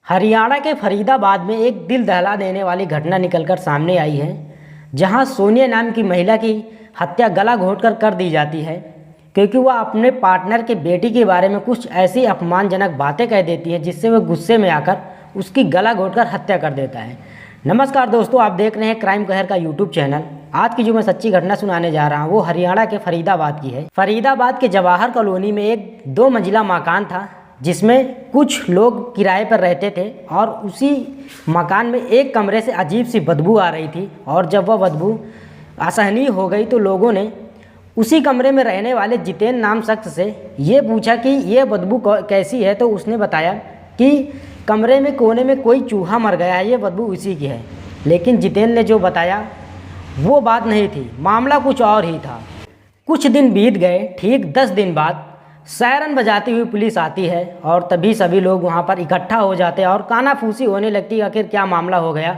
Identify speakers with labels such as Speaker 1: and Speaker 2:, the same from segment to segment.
Speaker 1: हरियाणा के फरीदाबाद में एक दिल दहला देने वाली घटना निकलकर सामने आई है, जहां सोनिया नाम की महिला की हत्या गला घोंटकर कर दी जाती है क्योंकि वह अपने पार्टनर के बेटी के बारे में कुछ ऐसी अपमानजनक बातें कह देती है जिससे वह गुस्से में आकर उसकी गला घोंटकर हत्या कर देता है। नमस्कार दोस्तों, आप देख रहे हैं क्राइम कहर का यूट्यूब चैनल। आज की जो मैं सच्ची घटना सुनाने जा रहा हूँ वो हरियाणा के फरीदाबाद की है। फरीदाबाद के जवाहर कॉलोनी में एक 2 मंजिला मकान था जिसमें कुछ लोग किराए पर रहते थे और उसी मकान में एक कमरे से अजीब सी बदबू आ रही थी। और जब वह बदबू असहनीय हो गई तो लोगों ने उसी कमरे में रहने वाले जितेंद्र नाम शख्स से ये पूछा कि ये बदबू कैसी है, तो उसने बताया कि कमरे में कोने में कोई चूहा मर गया है, ये बदबू उसी की है। लेकिन जितेंद्र ने जो बताया वो बात नहीं थी, मामला कुछ और ही था। कुछ दिन बीत गए। ठीक 10 दिन बाद सायरन बजाती हुई पुलिस आती है और तभी सभी लोग वहाँ पर इकट्ठा हो जाते हैं और कानाफूसी होने लगती है आखिर क्या मामला हो गया।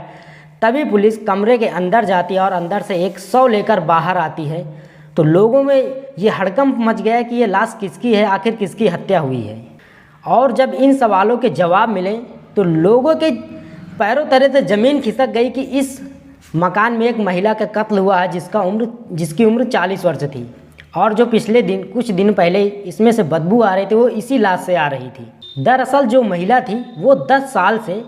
Speaker 1: तभी पुलिस कमरे के अंदर जाती है और अंदर से एक शव लेकर बाहर आती है। तो लोगों में ये हड़कंप मच गया कि ये लाश किसकी है, आखिर किसकी हत्या हुई है। और जब इन सवालों के जवाब मिले तो लोगों के पैरों तले से ज़मीन खिसक गई कि इस मकान में एक महिला का कत्ल हुआ है जिसकी उम्र 40 वर्ष थी। और जो पिछले दिन कुछ दिन पहले इसमें से बदबू आ रही थी वो इसी लाश से आ रही थी। दरअसल जो महिला थी वो 10 साल से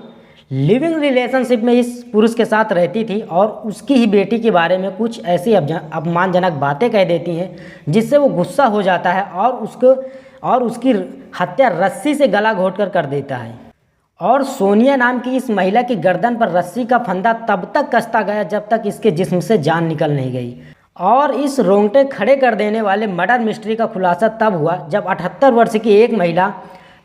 Speaker 1: लिविंग रिलेशनशिप में इस पुरुष के साथ रहती थी और उसकी ही बेटी के बारे में कुछ ऐसी अपमानजनक बातें कह देती हैं जिससे वो गुस्सा हो जाता है और उसकी हत्या रस्सी से गला घोंटकर कर देता है। और सोनिया नाम की इस महिला की गर्दन पर रस्सी का फंदा तब तक कसता गया जब तक इसके जिस्म से जान निकल नहीं गई। और इस रोंगटे खड़े कर देने वाले मर्डर मिस्ट्री का खुलासा तब हुआ जब 78 वर्ष की एक महिला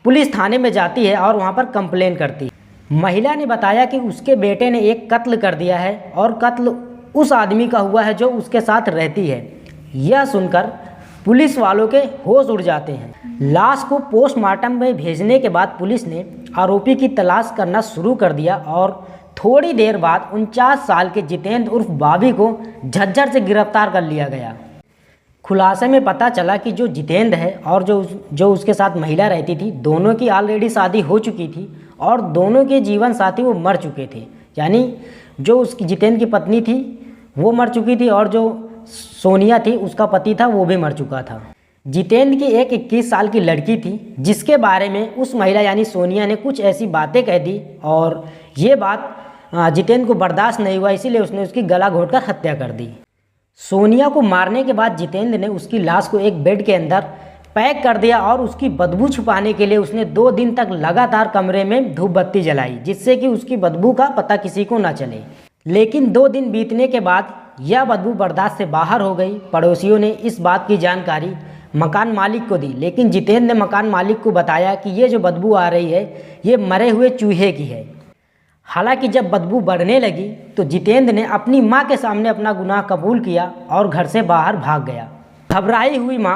Speaker 1: पुलिस थाने में जाती है और वहां पर कंप्लेन करती है। महिला ने बताया कि उसके बेटे ने एक कत्ल कर दिया है और कत्ल उस आदमी का हुआ है जो उसके साथ रहती है। यह सुनकर पुलिस वालों के होश उड़ जाते हैं। लाश को पोस्टमार्टम में भेजने के बाद पुलिस ने आरोपी की तलाश करना शुरू कर दिया और थोड़ी देर बाद 49 साल के जितेंद्र उर्फ बाबी को झज्जर से गिरफ्तार कर लिया गया। खुलासे में पता चला कि जो जितेंद्र है और जो उसके साथ महिला रहती थी, दोनों की ऑलरेडी शादी हो चुकी थी और दोनों के जीवन साथी वो मर चुके थे। यानी जो उसकी जितेंद्र की पत्नी थी वो मर चुकी थी और जो सोनिया थी उसका पति था वो भी मर चुका था। जितेंद्र की एक 21 साल की लड़की थी जिसके बारे में उस महिला यानी सोनिया ने कुछ ऐसी बातें कह दी और ये बात जितेंद्र को बर्दाश्त नहीं हुआ, इसीलिए उसने उसकी गला घोंटकर हत्या कर दी। सोनिया को मारने के बाद जितेंद्र ने उसकी लाश को एक बेड के अंदर पैक कर दिया और उसकी बदबू छुपाने के लिए उसने 2 दिन तक लगातार कमरे में धूप बत्ती जलाई जिससे कि उसकी बदबू का पता किसी को ना चले। लेकिन 2 दिन बीतने के बाद यह बदबू बर्दाश्त से बाहर हो गई। पड़ोसियों ने इस बात की जानकारी मकान मालिक को दी, लेकिन जितेंद्र ने मकान मालिक को बताया कि ये जो बदबू आ रही है ये मरे हुए चूहे की है। हालांकि जब बदबू बढ़ने लगी तो जितेंद्र ने अपनी मां के सामने अपना गुनाह कबूल किया और घर से बाहर भाग गया। घबराई हुई मां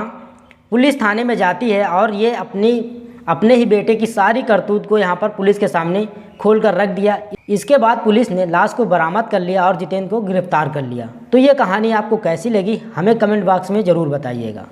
Speaker 1: पुलिस थाने में जाती है और ये अपने ही बेटे की सारी करतूत को यहाँ पर पुलिस के सामने खोल कर रख दिया। इसके बाद पुलिस ने लाश को बरामद कर लिया और जितेंद्र को गिरफ्तार कर लिया। तो ये कहानी आपको कैसी लगी हमें कमेंट बॉक्स में ज़रूर बताइएगा।